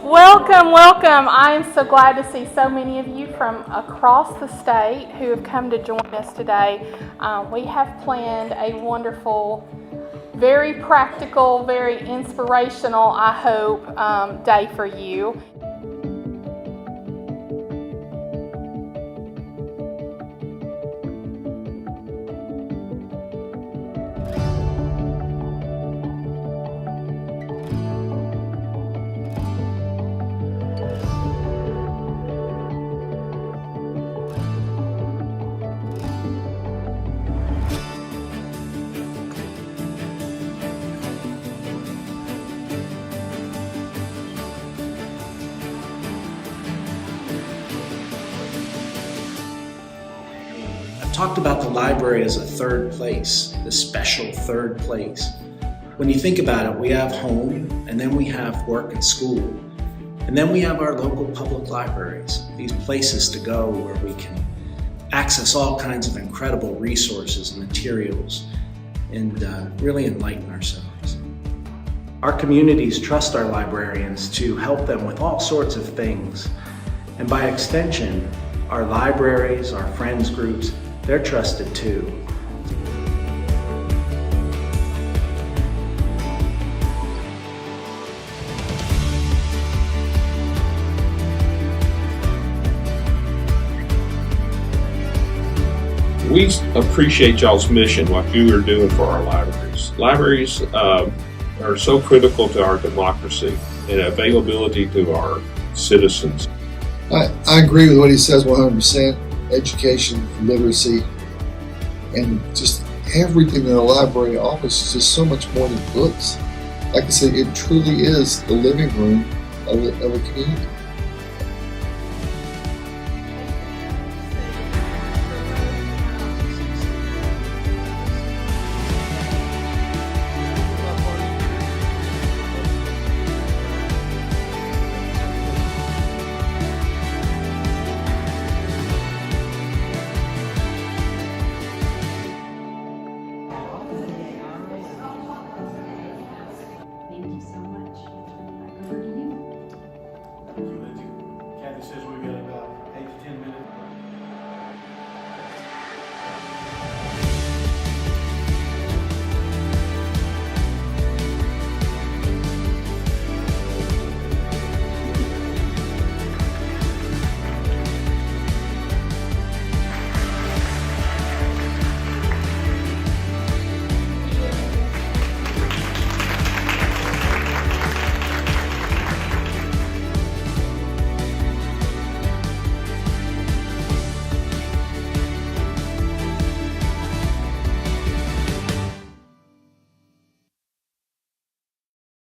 Welcome, welcome. I am so glad to see so many of you from across the state who have come to join us today. We have planned a wonderful, very practical, very inspirational, I hope, day for you. Talked about the library as a third place, the special third place. When you think about it, we have home, and then we have work and school, and then we have our local public libraries, these places to go where we can access all kinds of incredible resources and materials and really enlighten ourselves. Our communities trust our librarians to help them with all sorts of things, and by extension, our libraries, our friends groups, they're trusted too. We appreciate y'all's mission, what you are doing for our libraries. Libraries are so critical to our democracy and availability to our citizens. I agree with what he says 100%. Education, literacy, and just everything that a library offers is just so much more than books. Like I said, it truly is the living room of a community.